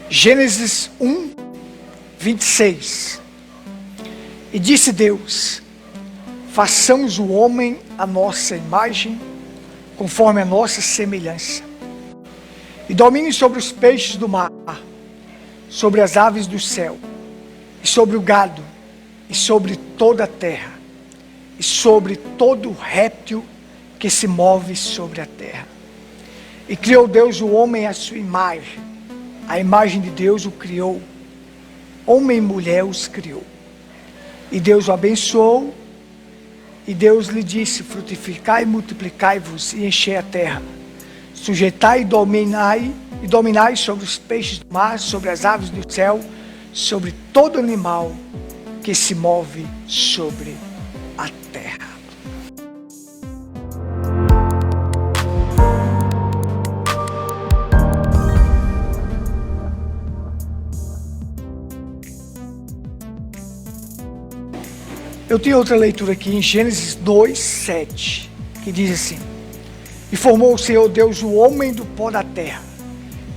Gênesis 1, 26. E disse Deus: façamos o homem à nossa imagem, conforme a nossa semelhança, e domine sobre os peixes do mar, sobre as aves do céu, e sobre o gado, e sobre toda a terra, e sobre todo réptil que se move sobre a terra. E criou Deus o homem à sua imagem, a imagem de Deus o criou, homem e mulher os criou. E Deus o abençoou, e Deus lhe disse: frutificai e multiplicai-vos e enchei a terra, sujeitai e dominai sobre os peixes do mar, sobre as aves do céu, sobre todo animal que se move sobre a terra. Eu tenho outra leitura aqui em Gênesis 2, 7, que diz assim: e formou o Senhor Deus o homem do pó da terra,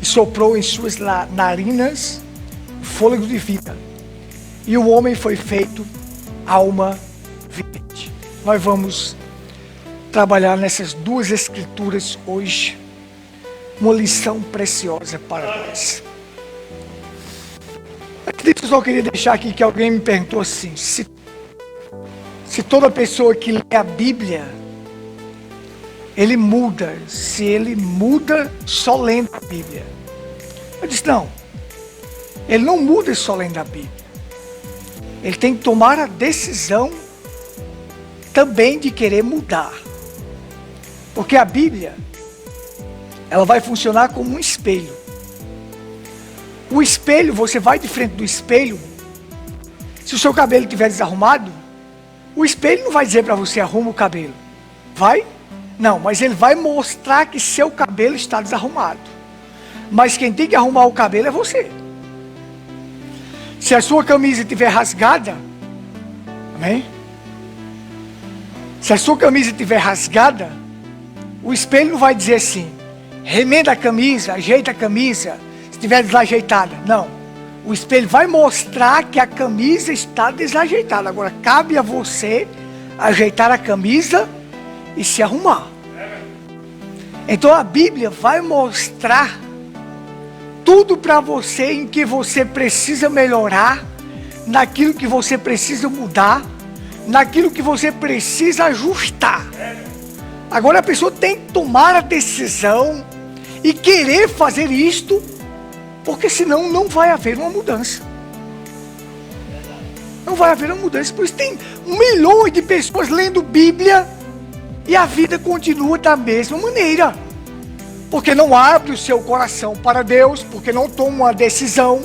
e soprou em suas narinas o fôlego de vida, e o homem foi feito alma vivente. Nós vamos trabalhar nessas duas escrituras hoje, uma lição preciosa para nós. Eu só queria deixar aqui que alguém me perguntou assim: se toda pessoa que lê a Bíblia, ele muda, se ele muda só lendo a Bíblia. Eu disse: não, ele não muda só lendo a Bíblia. Ele tem que tomar a decisão também de querer mudar. Porque a Bíblia, ela vai funcionar como um espelho. O espelho, você vai de frente do espelho, se o seu cabelo estiver desarrumado, o espelho não vai dizer para você: arruma o cabelo. Vai? Não, mas ele vai mostrar que seu cabelo está desarrumado. Mas quem tem que arrumar o cabelo é você. Se a sua camisa estiver rasgada, amém? Se a sua camisa estiver rasgada, o espelho não vai dizer assim: remenda a camisa, ajeita a camisa, se estiver desajeitada. Não. O espelho vai mostrar que a camisa está desajeitada. Agora, cabe a você ajeitar a camisa e se arrumar. Então, a Bíblia vai mostrar tudo para você em que você precisa melhorar, naquilo que você precisa mudar, naquilo que você precisa ajustar. Agora, a pessoa tem que tomar a decisão e querer fazer isto, porque senão não vai haver uma mudança. Não vai haver uma mudança. Por isso tem milhões de pessoas lendo Bíblia e a vida continua da mesma maneira. Porque não abre o seu coração para Deus, porque não toma uma decisão,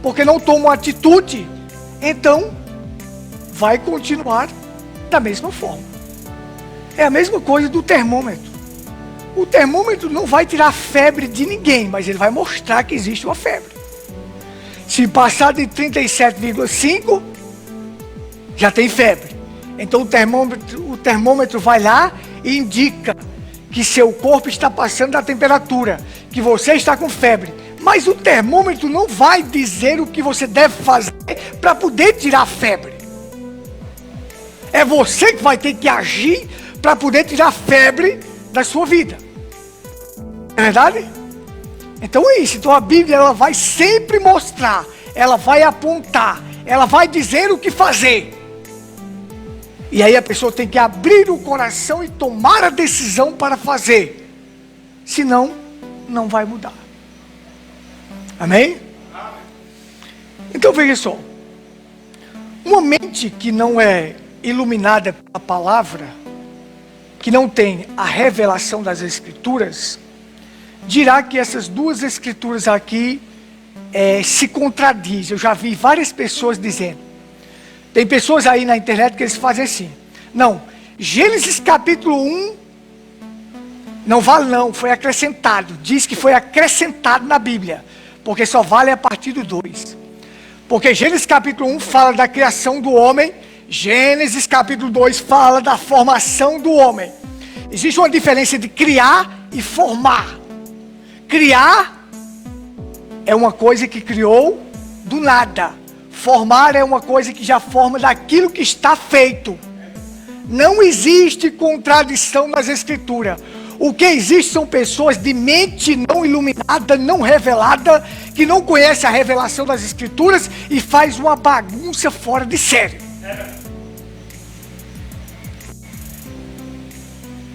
porque não toma uma atitude. Então, vai continuar da mesma forma. É a mesma coisa do termômetro. O termômetro não vai tirar a febre de ninguém, mas ele vai mostrar que existe uma febre. Se passar de 37,5, já tem febre. Então o termômetro vai lá e indica que seu corpo está passando da temperatura, que você está com febre. Mas o termômetro não vai dizer o que você deve fazer para poder tirar a febre. É você que vai ter que agir para poder tirar a febre da sua vida. É verdade? Então é isso. Então a Bíblia, ela vai sempre mostrar, ela vai apontar, ela vai dizer o que fazer. E aí a pessoa tem que abrir o coração e tomar a decisão para fazer. Senão, não vai mudar. Amém? Então veja só. Uma mente que não é iluminada pela palavra, que não tem a revelação das Escrituras, dirá que essas duas escrituras aqui se contradizem. Eu já vi várias pessoas dizendo. Tem pessoas aí na internet que eles fazem assim: não, Gênesis capítulo 1 não vale não, foi acrescentado. Diz que foi acrescentado na Bíblia, porque só vale a partir do 2. Porque Gênesis capítulo 1 fala da criação do homem, Gênesis capítulo 2 fala da formação do homem. Existe uma diferença de criar e formar. Criar é uma coisa que criou do nada. Formar é uma coisa que já forma daquilo que está feito. Não existe contradição nas Escrituras. O que existe são pessoas de mente não iluminada, não revelada, que não conhece a revelação das Escrituras e faz uma bagunça fora de série.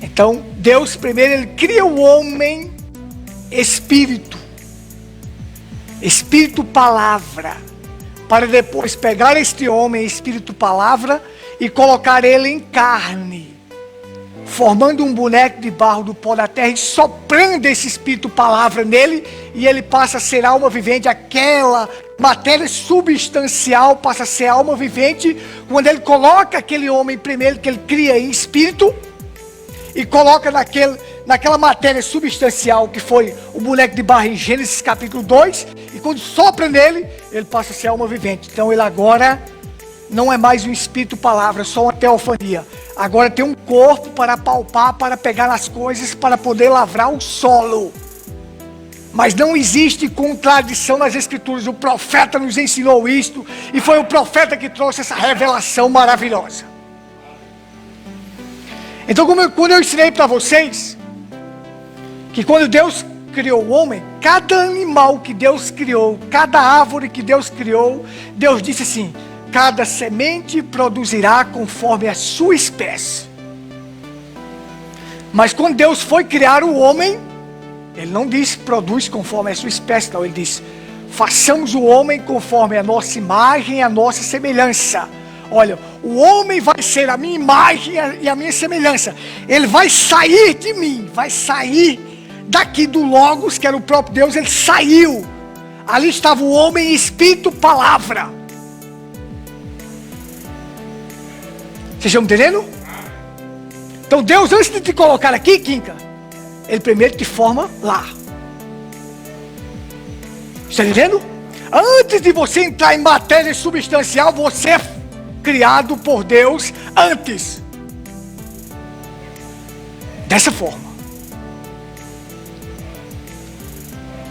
Então, Deus primeiro, Ele cria o homem espírito. Espírito palavra. Para depois pegar este homem, espírito palavra, e colocar ele em carne. Formando um boneco de barro do pó da terra e soprando esse espírito palavra nele, e ele passa a ser alma vivente. Aquela matéria substancial passa a ser alma vivente quando ele coloca aquele homem primeiro que ele cria em espírito e coloca naquela matéria substancial que foi o boneco de barro em Gênesis capítulo 2, e quando sopra nele, ele passa a ser alma vivente. Então ele agora não é mais um espírito palavra, só uma teofania. Agora tem um corpo para palpar, para pegar as coisas, para poder lavrar o solo. Mas não existe contradição nas Escrituras. O profeta nos ensinou isto, e foi o profeta que trouxe essa revelação maravilhosa. Então, quando eu ensinei para vocês que quando Deus criou o homem, cada animal que Deus criou, cada árvore que Deus criou, Deus disse assim: cada semente produzirá conforme a sua espécie. Mas quando Deus foi criar o homem, Ele não disse produz conforme a sua espécie, não. Ele disse: façamos o homem conforme a nossa imagem e a nossa semelhança. Olha, o homem vai ser a minha imagem e a minha semelhança. Ele vai sair de mim, vai sair daqui do Logos, que era o próprio Deus. Ele saiu. Ali estava o homem, espírito, palavra. Vocês estão entendendo? Então Deus, antes de te colocar aqui, Quinca, Ele primeiro te forma lá. Está entendendo? Antes de você entrar em matéria substancial, você é criado por Deus antes. Dessa forma.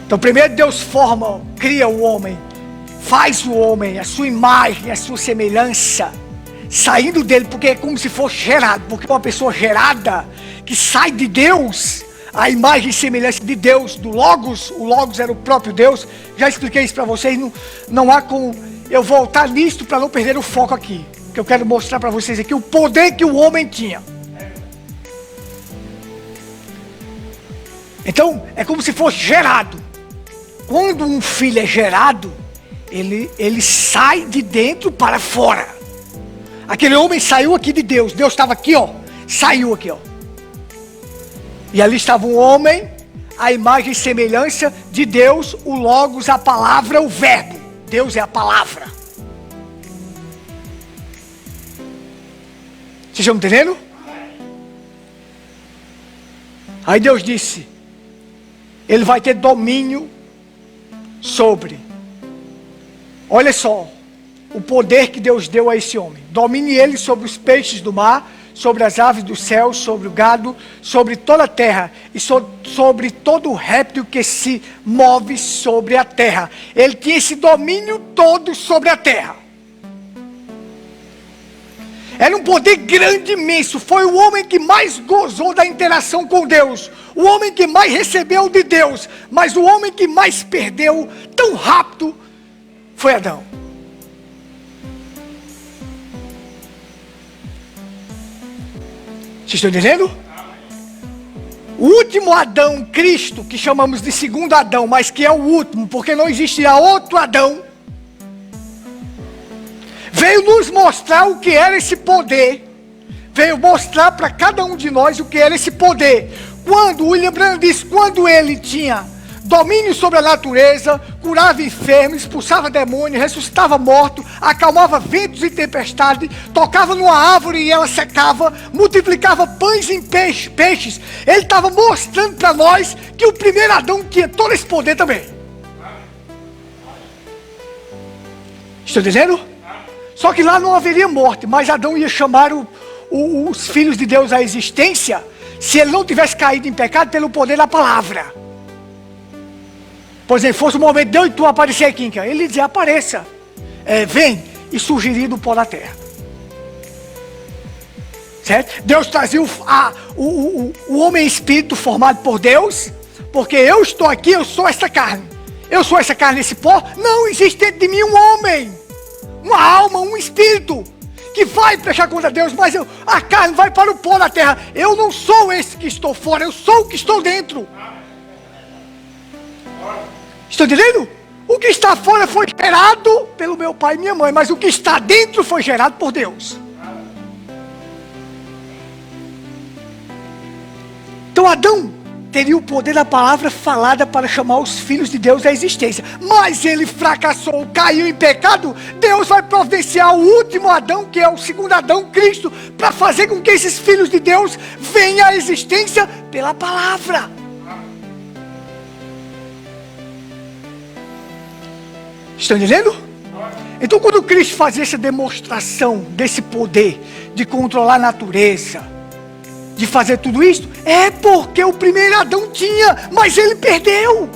Então primeiro Deus forma, cria o homem, faz o homem, a sua imagem, a sua semelhança, saindo dele, porque é como se fosse gerado, porque uma pessoa gerada, que sai de Deus, a imagem e semelhança de Deus, do Logos, o Logos era o próprio Deus. Já expliquei isso para vocês, não há como eu voltar nisto para não perder o foco aqui, que eu quero mostrar para vocês aqui o poder que o homem tinha. Então, é como se fosse gerado. Quando um filho é gerado, ele sai de dentro para fora. Aquele homem saiu aqui de Deus. Deus estava aqui, ó. Saiu aqui, ó. E ali estava um homem, a imagem e semelhança de Deus, o Logos, a palavra, o verbo. Deus é a palavra. Vocês estão entendendo? Aí Deus disse: Ele vai ter domínio sobre. Olha só, o poder que Deus deu a esse homem. Domine ele sobre os peixes do mar, sobre as aves do céu, sobre o gado, sobre toda a terra e sobre todo o réptil que se move sobre a terra. Ele tinha esse domínio todo sobre a terra. Era um poder grande, imenso. Foi o homem que mais gozou da interação com Deus, o homem que mais recebeu de Deus, mas o homem que mais perdeu tão rápido foi Adão. Vocês estão entendendo? O último Adão, Cristo, que chamamos de segundo Adão, mas que é o último, porque não existirá outro Adão, veio nos mostrar o que era esse poder. Veio mostrar para cada um de nós o que era esse poder. Quando, William Branham diz, quando ele tinha domínio sobre a natureza, curava enfermos, expulsava demônios, ressuscitava mortos, acalmava ventos e tempestade, tocava numa árvore e ela secava, multiplicava pães em peixes. Ele estava mostrando para nós que o primeiro Adão tinha todo esse poder também. Estão dizendo? Só que lá não haveria morte, mas Adão ia chamar os filhos de Deus à existência, se ele não tivesse caído em pecado pelo poder da palavra. Por exemplo, fosse o momento de eu e tu aparecer aqui, ele dizia, apareça, vem, e surgiria do pó da terra. Certo? Deus trazia o homem espírito formado por Deus, porque eu estou aqui, eu sou essa carne. Eu sou essa carne, esse pó. Não existe dentro de mim um homem, uma alma, um espírito que vai prestar conta a Deus, mas a carne vai para o pó da terra. Eu não sou esse que estou fora, eu sou o que estou dentro. Estão entendendo? O que está fora foi gerado pelo meu pai e minha mãe, mas o que está dentro foi gerado por Deus. Então Adão teria o poder da palavra falada para chamar os filhos de Deus à existência. Mas ele fracassou, caiu em pecado. Deus vai providenciar o último Adão, que é o segundo Adão, Cristo, para fazer com que esses filhos de Deus venham à existência pela palavra. Estão entendendo? Então quando Cristo fazia essa demonstração desse poder de controlar a natureza, de fazer tudo isso, é porque o primeiro Adão tinha, mas ele perdeu.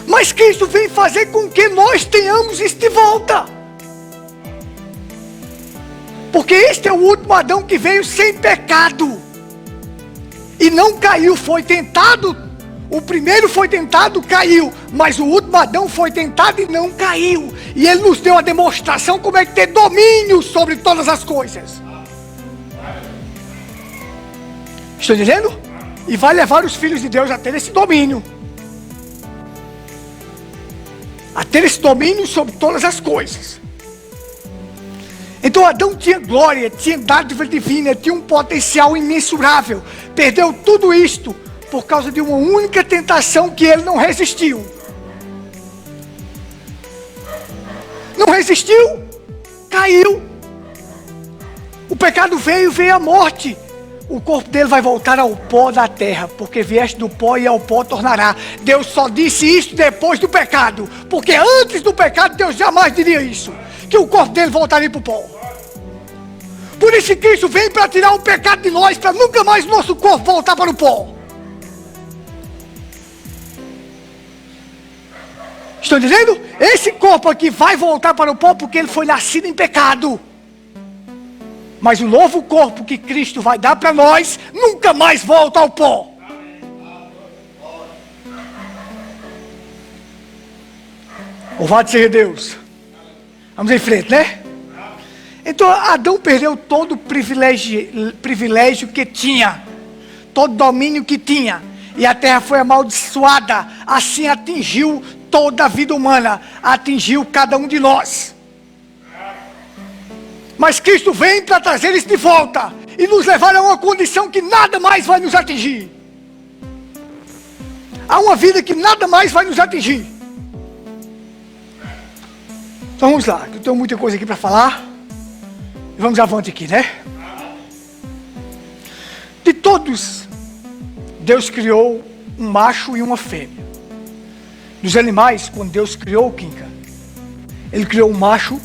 Mas Cristo vem fazer com que nós tenhamos isso de volta. Porque este é o último Adão que veio sem pecado. E não caiu, foi tentado. O primeiro foi tentado, caiu. Mas o último Adão foi tentado e não caiu. E ele nos deu a demonstração como é que ter domínio sobre todas as coisas. Estou dizendo? E vai levar os filhos de Deus a ter esse domínio. A ter esse domínio sobre todas as coisas. Então Adão tinha glória, tinha dádiva divina, tinha um potencial imensurável. Perdeu tudo isto por causa de uma única tentação que ele não resistiu. Não resistiu, caiu. O pecado veio a morte. O corpo dele vai voltar ao pó da terra, porque vieste do pó e ao pó tornará. Deus só disse isso depois do pecado, porque antes do pecado Deus jamais diria isso, que o corpo dele voltaria para o pó. Por isso que Cristo vem para tirar o pecado de nós, para nunca mais o nosso corpo voltar para o pó. Estão dizendo? Esse corpo aqui vai voltar para o pó porque ele foi nascido em pecado. Mas o novo corpo que Cristo vai dar para nós nunca mais volta ao pó. Louvado seja Deus. Vamos em frente, né? Então Adão perdeu todo o privilégio que tinha, todo o domínio que tinha, e a terra foi amaldiçoada. Assim atingiu toda a vida humana, atingiu cada um de nós. Mas Cristo vem para trazer isso de volta e nos levar a uma condição que nada mais vai nos atingir. A uma vida que nada mais vai nos atingir. Então vamos lá, eu tenho muita coisa aqui para falar. Vamos avante aqui, né? De todos, Deus criou um macho e uma fêmea. Dos animais, quando Deus criou o Quinca, Ele criou o macho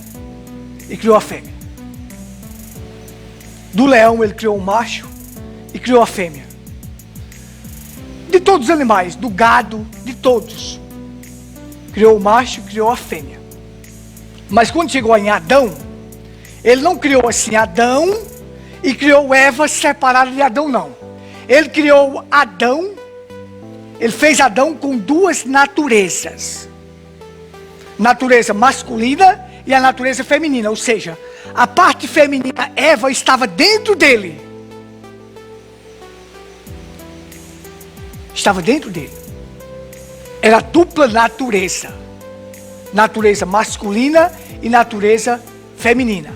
e criou a fêmea. Do leão, Ele criou o macho e criou a fêmea. De todos os animais, do gado, de todos, criou o macho e criou a fêmea. Mas quando chegou em Adão, Ele não criou assim Adão e criou Eva separada de Adão, não. Ele criou Adão, Ele fez Adão com duas naturezas. Natureza masculina e a natureza feminina. Ou seja, a parte feminina, Eva, estava dentro dele. Estava dentro dele. Era dupla natureza. Natureza masculina e natureza feminina.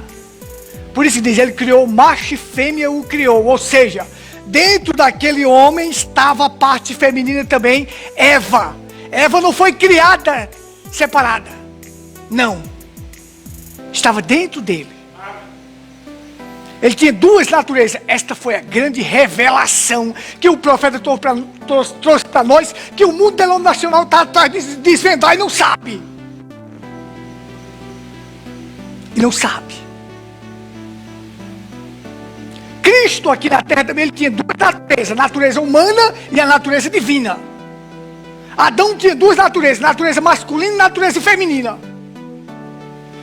Por isso diz, Ele criou macho e fêmea, o criou. Ou seja, dentro daquele homem estava a parte feminina também, Eva. Eva não foi criada separada. Não. Estava dentro dele. Ele tinha duas naturezas. Esta foi a grande revelação que o profeta trouxe para nós, que o mundo denominacional está atrás de desvendar e não sabe. E não sabe. Cristo aqui na terra também ele tinha duas naturezas, a natureza humana e a natureza divina. Adão tinha duas naturezas, natureza masculina e natureza feminina.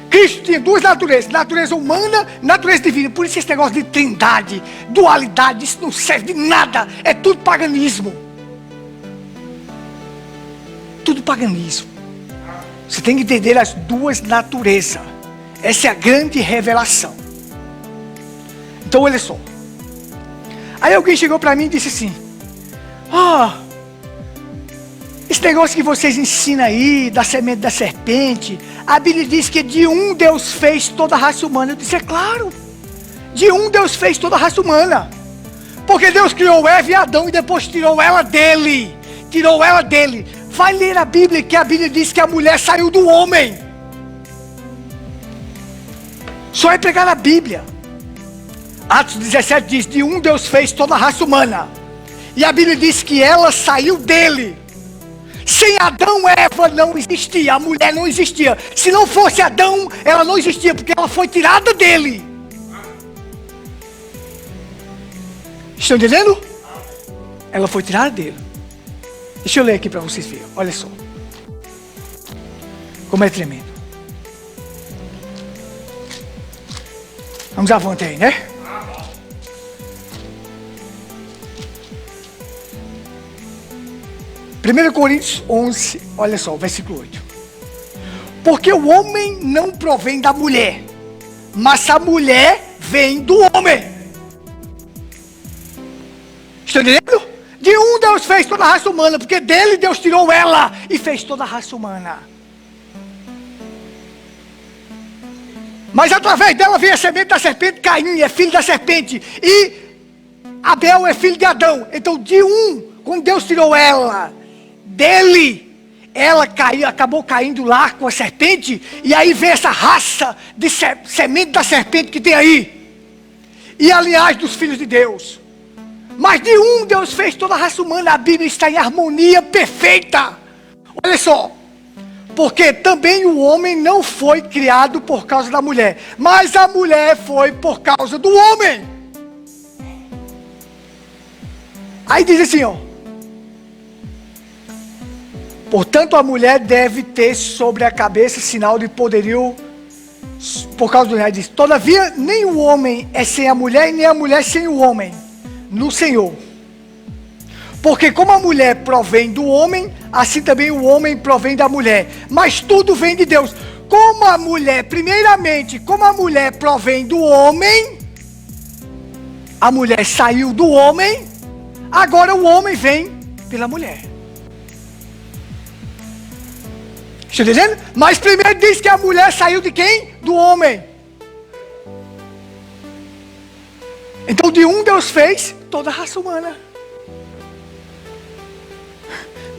Cristo tinha duas naturezas, natureza humana e natureza divina. Por isso esse negócio de trindade, dualidade, isso não serve de nada. É tudo paganismo. Tudo paganismo. Você tem que entender as duas naturezas. Essa é a grande revelação. Então olha só. Aí alguém chegou para mim e disse assim: esse negócio que vocês ensinam aí, da semente da serpente, a Bíblia diz que de um Deus fez toda a raça humana. Eu disse, é claro, de um Deus fez toda a raça humana. Porque Deus criou Eva e Adão e depois tirou ela dele. Tirou ela dele. Vai ler a Bíblia, que a Bíblia diz que a mulher saiu do homem. Só é pegar a Bíblia. Atos 17 diz, de um Deus fez toda a raça humana. E a Bíblia diz que ela saiu dele. Sem Adão, Eva não existia, a mulher não existia. Se não fosse Adão, ela não existia, porque ela foi tirada dele. Estão entendendo? Ela foi tirada dele. Deixa eu ler aqui para vocês verem, olha só. Como é tremendo. Vamos avante aí, né? Primeiro Coríntios 11, olha só, versículo 8. Porque o homem não provém da mulher, mas a mulher vem do homem. Estão entendendo? De um Deus fez toda a raça humana, porque dele Deus tirou ela e fez toda a raça humana. Mas através dela veio a semente da serpente. Caim é filho da serpente e Abel é filho de Adão. Então de um, quando Deus tirou ela dele, ela caiu, acabou caindo lá com a serpente. E aí vem essa raça de semente da serpente que tem aí, e a linhagem dos filhos de Deus. Mas de um Deus fez toda a raça humana. A Bíblia está em harmonia perfeita. Olha só. Porque também o homem não foi criado por causa da mulher, mas a mulher foi por causa do homem. Aí diz assim, ó. Portanto, a mulher deve ter sobre a cabeça sinal de poderio por causa do rei. Diz, todavia, nem o homem é sem a mulher, e nem a mulher sem o homem, no Senhor. Porque como a mulher provém do homem, assim também o homem provém da mulher. Mas tudo vem de Deus. Como a mulher, primeiramente, como a mulher provém do homem, a mulher saiu do homem, agora o homem vem pela mulher. Está entendendo? Mas primeiro diz que a mulher saiu de quem? Do homem. Então de um Deus fez toda a raça humana.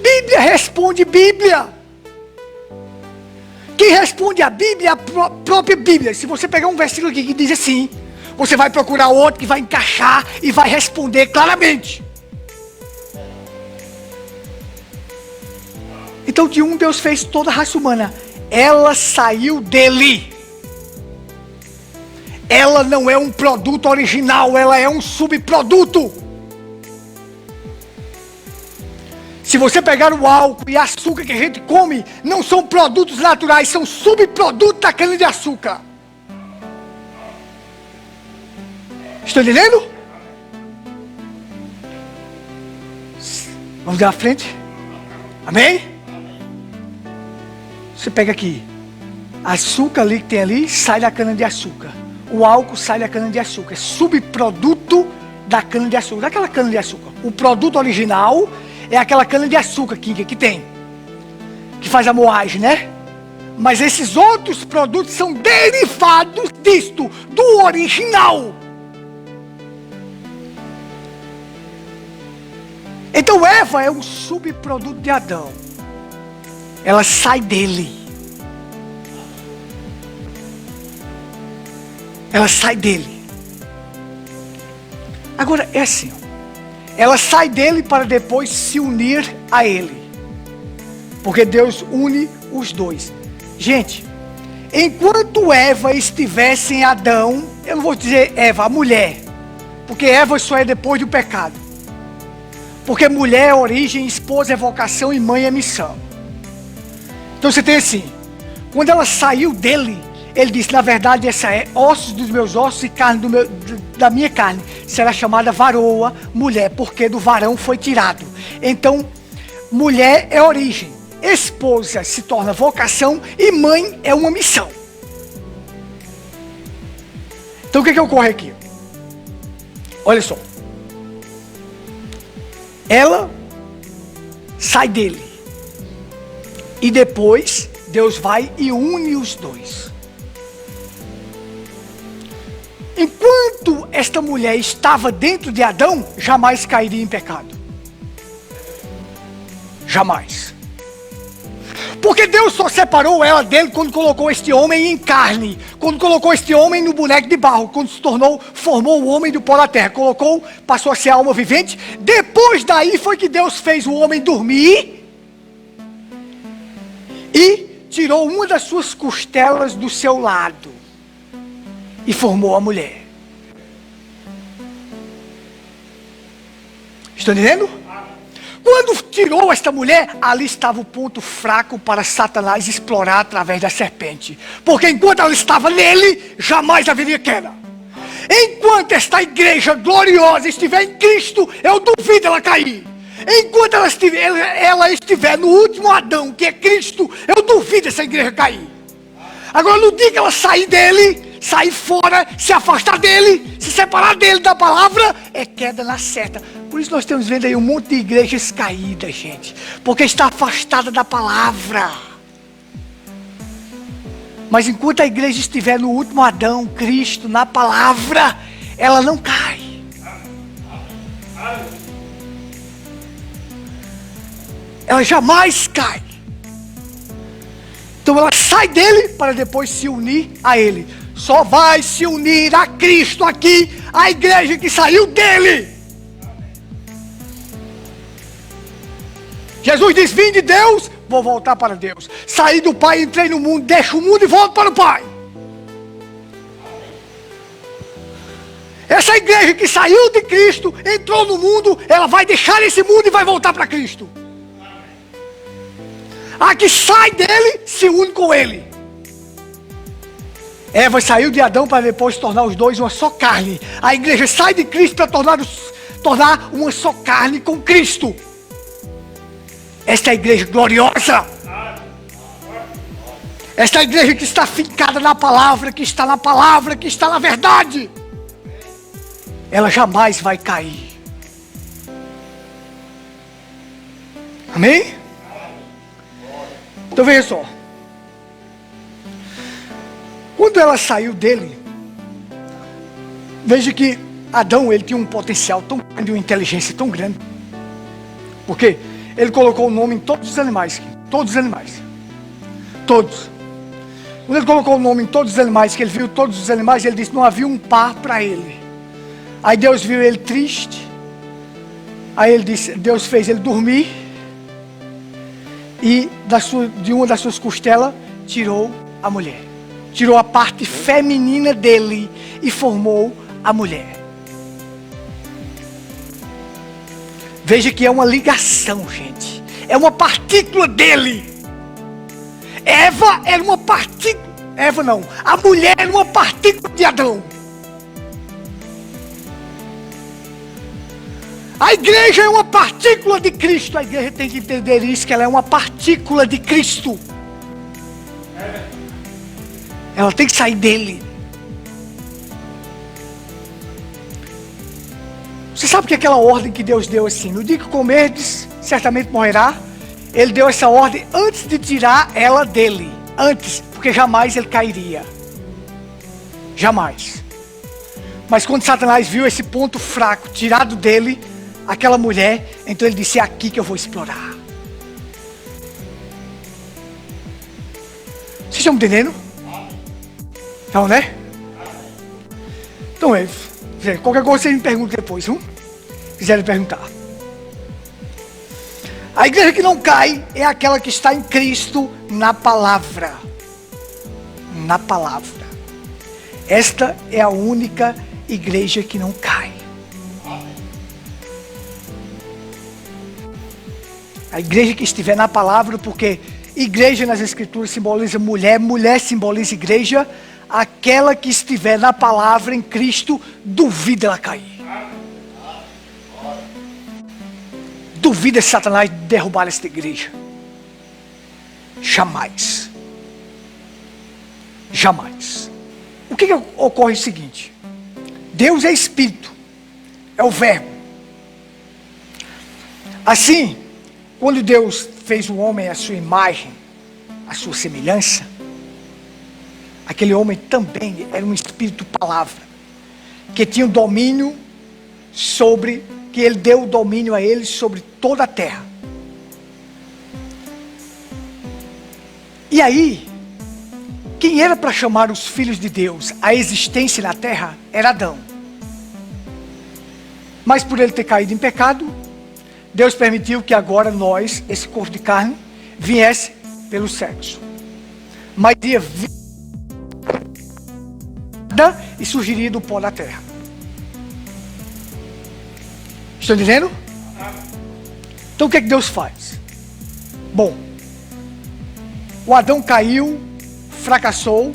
Bíblia responde Bíblia. Quem responde a Bíblia é a própria Bíblia. Se você pegar um versículo aqui que diz assim, você vai procurar outro que vai encaixar e vai responder claramente. Então de um Deus fez toda a raça humana. Ela saiu dele. Ela não é um produto original, ela é um subproduto. Se você pegar o álcool e açúcar que a gente come, não são produtos naturais, são subprodutos da cana de açúcar. Estão entendendo? Vamos dar à frente? Amém? Você pega aqui, açúcar ali que tem ali, sai da cana de açúcar. O álcool sai da cana de açúcar, é subproduto da cana de açúcar, daquela cana de açúcar. O produto original é aquela cana de açúcar que tem, que faz a moagem, né? Mas esses outros produtos são derivados disto, do original. Então Eva é um subproduto de Adão. Ela sai dele. Ela sai dele. Agora é assim, ó. Ela sai dele para depois se unir a ele. Porque Deus une os dois. Gente, enquanto Eva estivesse em Adão, eu não vou dizer Eva, a mulher. Porque Eva só é depois do pecado. Porque mulher é origem, esposa é vocação e mãe é missão. Então você tem assim, quando ela saiu dele, ele disse, na verdade essa é ossos dos meus ossos e carne da minha carne. Será chamada varoa, mulher, porque do varão foi tirado. Então, mulher é origem, esposa se torna vocação e mãe é uma missão. Então o que ocorre aqui? Olha só. Ela sai dele. E depois Deus vai e une os dois. Enquanto esta mulher estava dentro de Adão, jamais cairia em pecado. Jamais. Porque Deus só separou ela dele quando colocou este homem em carne. Quando colocou este homem no boneco de barro. Quando formou o homem do pó da terra. Passou a ser alma vivente. Depois daí foi que Deus fez o homem dormir. E tirou uma das suas costelas do seu lado. E formou a mulher. Estão entendendo? Quando tirou esta mulher, ali estava o ponto fraco para Satanás explorar através da serpente. Porque enquanto ela estava nele, jamais haveria queda. Enquanto esta igreja gloriosa estiver em Cristo, eu duvido ela cair. Enquanto ela estiver no último Adão, que é Cristo, eu duvido essa igreja cair. Agora, no dia que ela sair dele, sair fora, se afastar dele, se separar dele da palavra, é queda na certa. Por isso nós estamos vendo aí um monte de igrejas caídas, gente. Porque está afastada da palavra. Mas enquanto a igreja estiver no último Adão, Cristo, na palavra, ela não cai. Ela jamais cai. Então ela sai dele para depois se unir a ele. Só vai se unir a Cristo aqui, a igreja que saiu dele. Jesus diz, vim de Deus, vou voltar para Deus. Saí do Pai, entrei no mundo, deixo o mundo e volto para o Pai. Essa igreja que saiu de Cristo, entrou no mundo, ela vai deixar esse mundo e vai voltar para Cristo. A que sai dele, se une com ele. Eva saiu de Adão para depois tornar os dois uma só carne. A igreja sai de Cristo para tornar uma só carne com Cristo. Esta é a igreja gloriosa. Esta é a igreja que está fincada na palavra, que está na palavra, que está na verdade. Ela jamais vai cair. Amém? Então veja só. Quando ela saiu dele, veja que Adão, ele tinha um potencial tão grande, uma inteligência tão grande. Por quê? Ele colocou o nome em todos os animais. Todos os animais. Todos. Quando ele colocou o nome em todos os animais, que ele viu todos os animais, ele disse, não havia um par para ele. Aí Deus viu ele triste. Aí ele disse, Deus fez ele dormir. E de uma das suas costelas, tirou a mulher. Tirou a parte feminina dele e formou a mulher. Veja que é uma ligação, gente. É uma partícula dele. Eva era uma partícula. Eva não. A mulher era uma partícula de Adão. A igreja é uma partícula de Cristo. A igreja tem que entender isso, que ela é uma partícula de Cristo. Ela tem que sair dele. Você sabe que aquela ordem que Deus deu assim, no dia que comerdes, certamente morrerá. Ele deu essa ordem antes de tirar ela dele. Antes, porque jamais ele cairia. Jamais. Mas quando Satanás viu esse ponto fraco tirado dele, aquela mulher, então ele disse, é aqui que eu vou explorar. Vocês estão me entendendo? Não, né? Então qualquer coisa você me pergunta depois, se quiserem perguntar. A igreja que não cai é aquela que está em Cristo na palavra. Na palavra. Esta é a única igreja que não cai. A igreja que estiver na palavra, porque igreja nas escrituras simboliza mulher, mulher simboliza igreja. Aquela que estiver na palavra em Cristo, duvida ela cair. Duvida Satanás derrubar esta igreja. Jamais. Jamais. O que ocorre é o seguinte: Deus é Espírito, é o Verbo. Assim, quando Deus fez o homem à sua imagem, à sua semelhança, aquele homem também era um Espírito Palavra, que tinha o domínio sobre, que ele deu o domínio a ele sobre toda a terra. E aí, quem era para chamar os filhos de Deus à existência na terra era Adão. Mas por ele ter caído em pecado, Deus permitiu que agora nós, esse corpo de carne, viesse pelo sexo. Mas ia vir e surgiria do pó da terra. Estão entendendo? Então o que é que Deus faz? Bom, o Adão caiu, fracassou.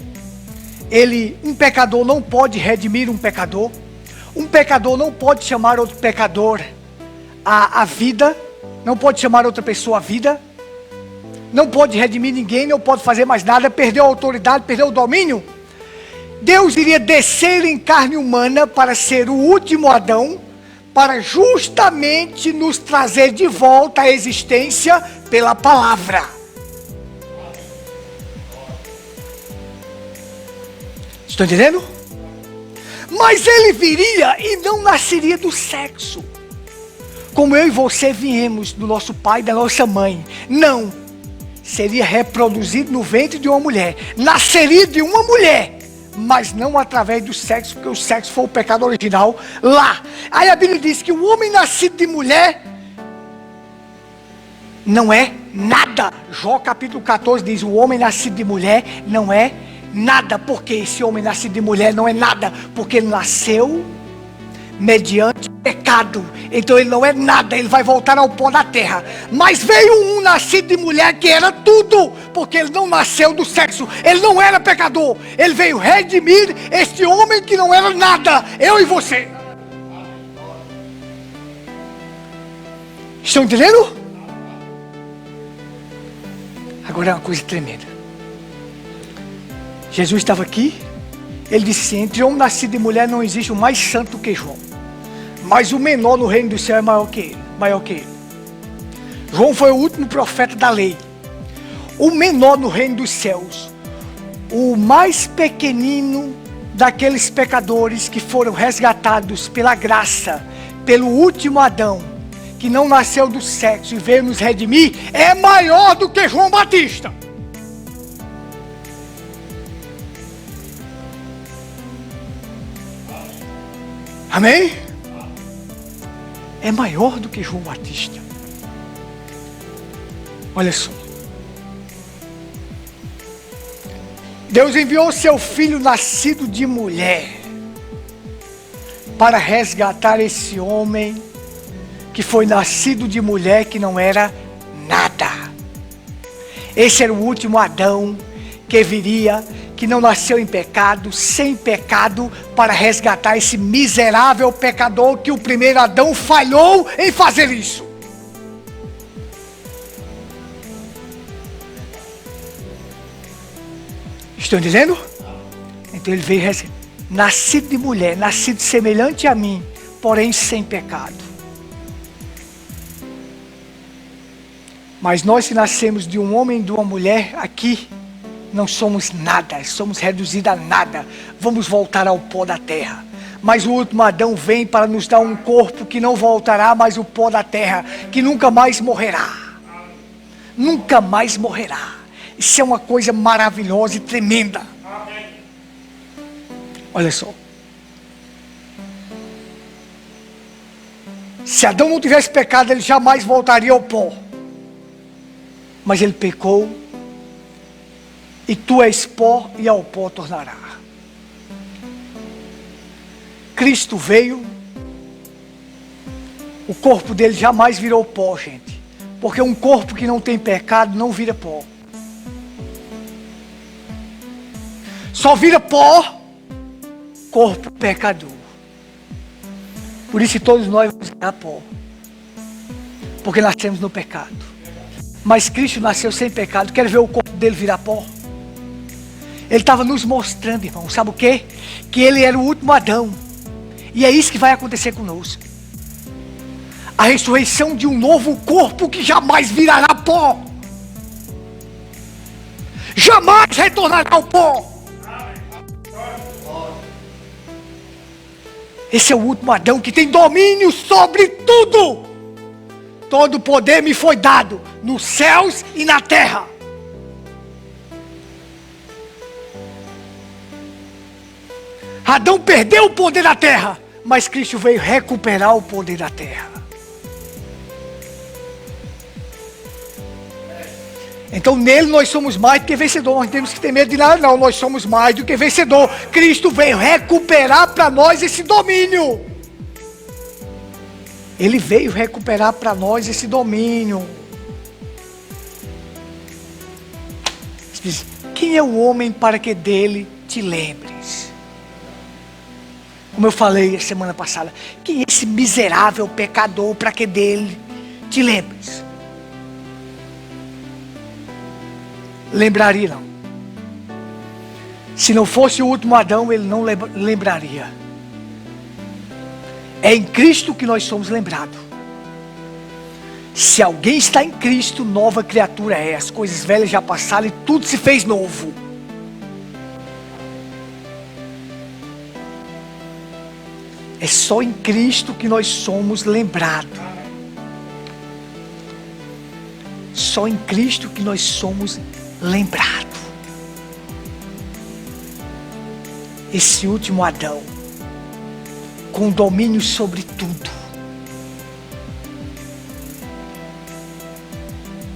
Um pecador não pode redimir um pecador não pode chamar outro pecador à vida, não pode chamar outra pessoa à vida, não pode redimir ninguém, não pode fazer mais nada, perdeu a autoridade, perdeu o domínio. Deus iria descer em carne humana para ser o último Adão, para justamente nos trazer de volta à existência pela palavra. Estão entendendo? Mas ele viria e não nasceria do sexo, como eu e você viemos do nosso pai e da nossa mãe. Não, seria reproduzido no ventre de uma mulher, nasceria de uma mulher, mas não através do sexo, porque o sexo foi o pecado original lá. Aí a Bíblia diz que o homem nascido de mulher não é nada. Jó capítulo 14 diz: o homem nascido de mulher não é nada. Porque esse homem nascido de mulher não é nada, porque ele nasceu mediante pecado. Então ele não é nada, ele vai voltar ao pó da terra. Mas veio um nascido de mulher que era tudo, porque ele não nasceu do sexo, ele não era pecador. Ele veio redimir este homem que não era nada, eu e você. Estão entendendo? Agora é uma coisa tremenda. Jesus estava aqui, ele disse: entre homem nascido de mulher não existe um mais santo do que João, mas o menor no reino do céu é maior que ele. João foi o último profeta da lei, o menor no reino dos céus, o mais pequenino daqueles pecadores que foram resgatados pela graça, pelo último Adão, que não nasceu do sexo e veio nos redimir, é maior do que João Batista. Amém? É maior do que João Batista. Olha só. Deus enviou seu filho nascido de mulher para resgatar esse homem que foi nascido de mulher, que não era nada. Esse era o último Adão que viria, que não nasceu em pecado, sem pecado, para resgatar esse miserável pecador que o primeiro Adão falhou em fazer isso. Estão entendendo? Então ele veio nascido de mulher, nascido semelhante a mim, porém sem pecado. Mas nós que nascemos de um homem e de uma mulher aqui, não somos nada, somos reduzidos a nada. Vamos voltar ao pó da terra. Mas o último Adão vem para nos dar um corpo que não voltará mais o pó da terra, que nunca mais morrerá. Nunca mais morrerá. Isso é uma coisa maravilhosa e tremenda. Olha só. Se Adão não tivesse pecado, ele jamais voltaria ao pó. Mas ele pecou. E tu és pó e ao pó tornará. Cristo veio. O corpo dele jamais virou pó, gente. Porque um corpo que não tem pecado não vira pó. Só vira pó corpo pecador. Por isso que todos nós vamos virar pó. Porque nascemos no pecado. Mas Cristo nasceu sem pecado. Quer ver o corpo dele virar pó? Ele estava nos mostrando, irmão, sabe o quê? Que ele era o último Adão. E é isso que vai acontecer conosco. A ressurreição de um novo corpo que jamais virará pó. Jamais retornará ao pó. Esse é o último Adão que tem domínio sobre tudo. Todo poder me foi dado nos céus e na terra. Adão perdeu o poder da terra, mas Cristo veio recuperar o poder da terra. Então nele nós somos mais do que vencedor. Nós não temos que ter medo de nada não. Nós somos mais do que vencedor. Cristo veio recuperar para nós esse domínio. Ele veio recuperar para nós esse domínio. Quem é o homem para que dele te lembres? Como eu falei a semana passada. Quem é esse miserável pecador para que dele te lembres? Lembraria não. Se não fosse o último Adão, ele não lembraria. É em Cristo que nós somos lembrados. Se alguém está em Cristo, nova criatura é. As coisas velhas já passaram e tudo se fez novo. É só em Cristo que nós somos lembrados. Só em Cristo que nós somos lembrados. Esse último Adão, com domínio sobre tudo.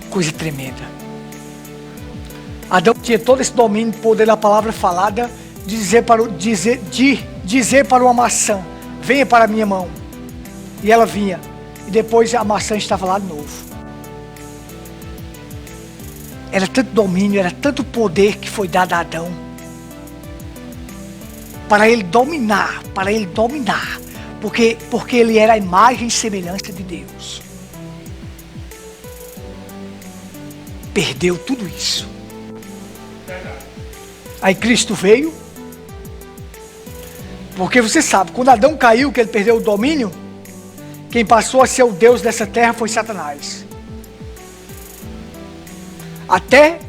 Coisa tremenda. Adão tinha todo esse domínio, poder da palavra falada, de dizer para uma maçã: venha para a minha mão. E ela vinha. E depois a maçã estava lá de novo. Era tanto domínio, era tanto poder que foi dado a Adão. Para ele dominar. Porque ele era a imagem e semelhança de Deus. Perdeu tudo isso. Aí Cristo veio. Porque você sabe, quando Adão caiu, que ele perdeu o domínio, quem passou a ser o Deus dessa terra foi Satanás. Até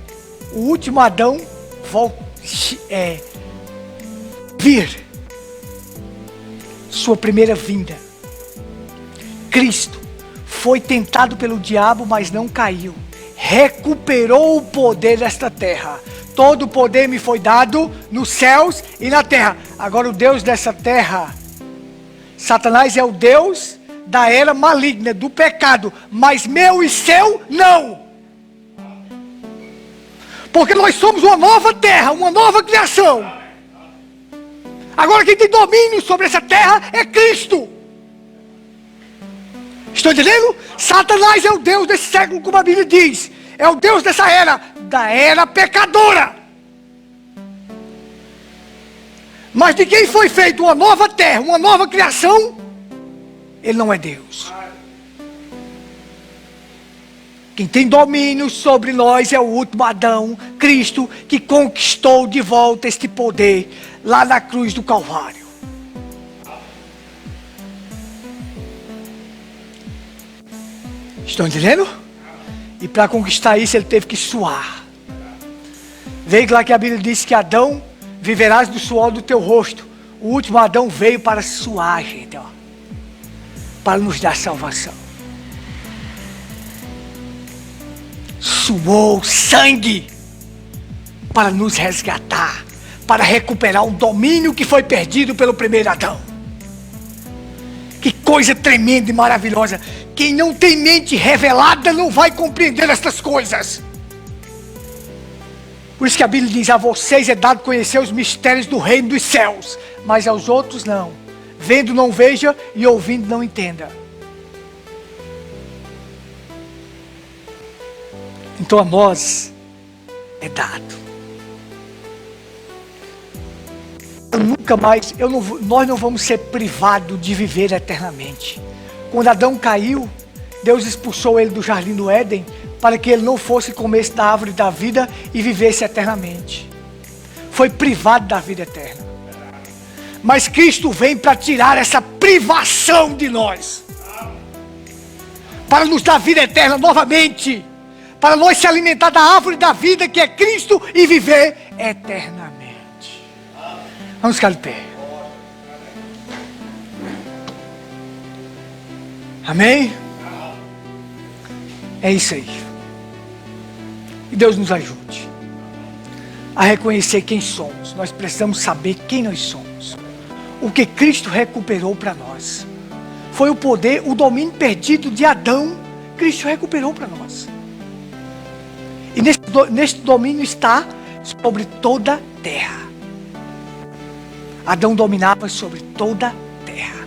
o último Adão vir sua primeira vinda. Cristo foi tentado pelo diabo, mas não caiu. Recuperou o poder desta terra. Todo o poder me foi dado nos céus e na terra. Agora o Deus dessa terra, Satanás é o Deus da era maligna, do pecado. Mas meu e seu, não. Porque nós somos uma nova terra, uma nova criação. Agora quem tem domínio sobre essa terra é Cristo. Estão entendendo? Satanás é o Deus desse século, como a Bíblia diz. É o Deus dessa era, da era pecadora. Mas de quem foi feita uma nova terra, uma nova criação, ele não é Deus. Quem tem domínio sobre nós é o último Adão, Cristo, que conquistou de volta este poder lá na cruz do Calvário. Estão entendendo? E para conquistar isso ele teve que suar. Veio lá que a Bíblia diz que Adão, viverás do suor do teu rosto. O último Adão veio para suar, gente, ó, para nos dar salvação. Suou sangue para nos resgatar, para recuperar um domínio que foi perdido pelo primeiro Adão. Que coisa tremenda e maravilhosa. Quem não tem mente revelada não vai compreender estas coisas. Por isso que a Bíblia diz: a vocês é dado conhecer os mistérios do reino dos céus, mas aos outros não. Vendo não veja e ouvindo não entenda. Então a nós é dado. Nunca mais, nós não vamos ser privados de viver eternamente. Quando Adão caiu, Deus expulsou ele do jardim do Éden para que ele não fosse comer da árvore da vida e vivesse eternamente. Foi privado da vida eterna. Mas Cristo vem para tirar essa privação de nós, para nos dar vida eterna novamente, para nós se alimentar da árvore da vida que é Cristo e viver eternamente. Vamos ficar de pé. Amém? É isso aí. E Deus nos ajude a reconhecer quem somos. Nós precisamos saber quem nós somos. O que Cristo recuperou para nós. Foi o poder, o domínio perdido de Adão, Cristo recuperou para nós. E neste domínio está sobre toda a terra. Adão dominava sobre toda a terra.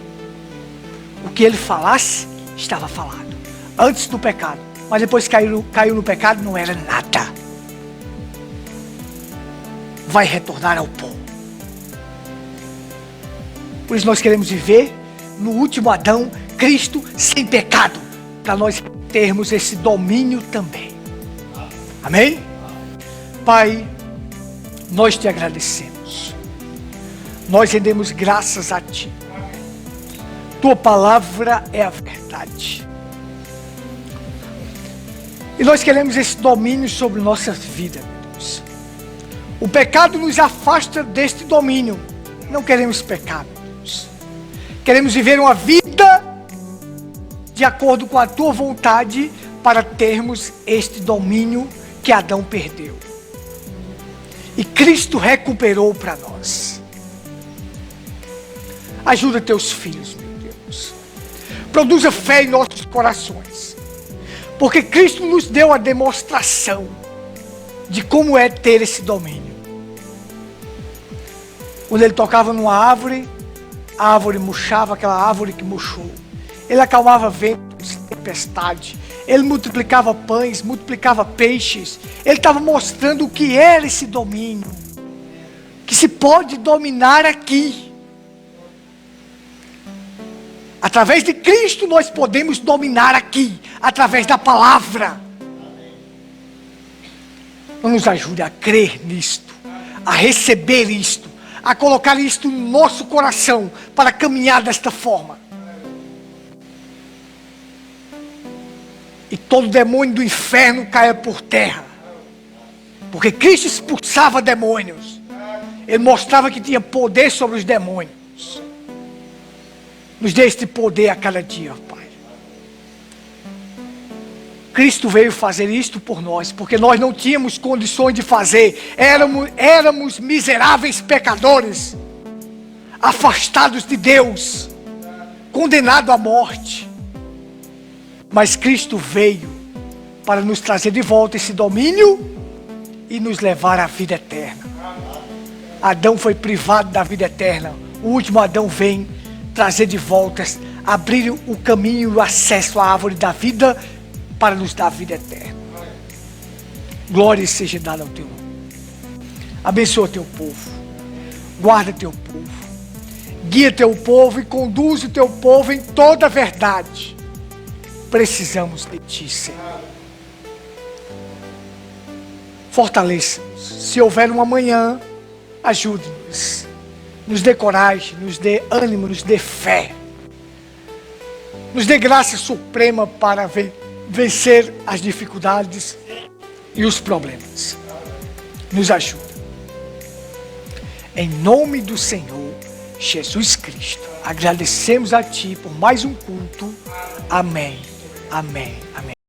O que ele falasse, estava falado. Antes do pecado. Mas depois que caiu no pecado, não era nada. Vai retornar ao pó. Por isso nós queremos viver no último Adão, Cristo sem pecado. Para nós termos esse domínio também. Amém? Pai, nós te agradecemos. Nós rendemos graças a Ti. Tua palavra é a verdade. E nós queremos esse domínio sobre nossas vidas, meu Deus. O pecado nos afasta deste domínio. Não queremos pecar, meu Deus. Queremos viver uma vida de acordo com a Tua vontade para termos este domínio que Adão perdeu. E Cristo recuperou para nós. Ajuda teus filhos, meu Deus. Produza fé em nossos corações. Porque Cristo nos deu a demonstração de como é ter esse domínio. Quando ele tocava numa árvore, a árvore murchava, aquela árvore que murchou. Ele acalmava ventos, tempestade. Ele multiplicava pães, multiplicava peixes. Ele estava mostrando o que era esse domínio. Que se pode dominar aqui. Através de Cristo nós podemos dominar aqui, através da palavra. Nos ajude a crer nisto, a receber isto, a colocar isto no nosso coração, para caminhar desta forma. E todo demônio do inferno caia por terra. Porque Cristo expulsava demônios. Ele mostrava que tinha poder sobre os demônios. Nos dê este poder a cada dia, Pai. Cristo veio fazer isto por nós, porque nós não tínhamos condições de fazer. Éramos miseráveis pecadores, afastados de Deus, condenados à morte. Mas Cristo veio para nos trazer de volta esse domínio e nos levar à vida eterna. Adão foi privado da vida eterna. O último Adão vem trazer de volta, abrir o caminho e o acesso à árvore da vida para nos dar a vida eterna. Glória seja dada ao Teu nome. Abençoa Teu povo. Guarda Teu povo. Guia Teu povo e conduz o Teu povo em toda a verdade. Precisamos de Ti, Senhor. Fortaleça-nos. Se houver uma manhã, ajude-nos. Nos dê coragem, nos dê ânimo, nos dê fé. Nos dê graça suprema para vencer as dificuldades e os problemas. Nos ajuda. Em nome do Senhor Jesus Cristo, agradecemos a Ti por mais um culto. Amém. Amém. Amém.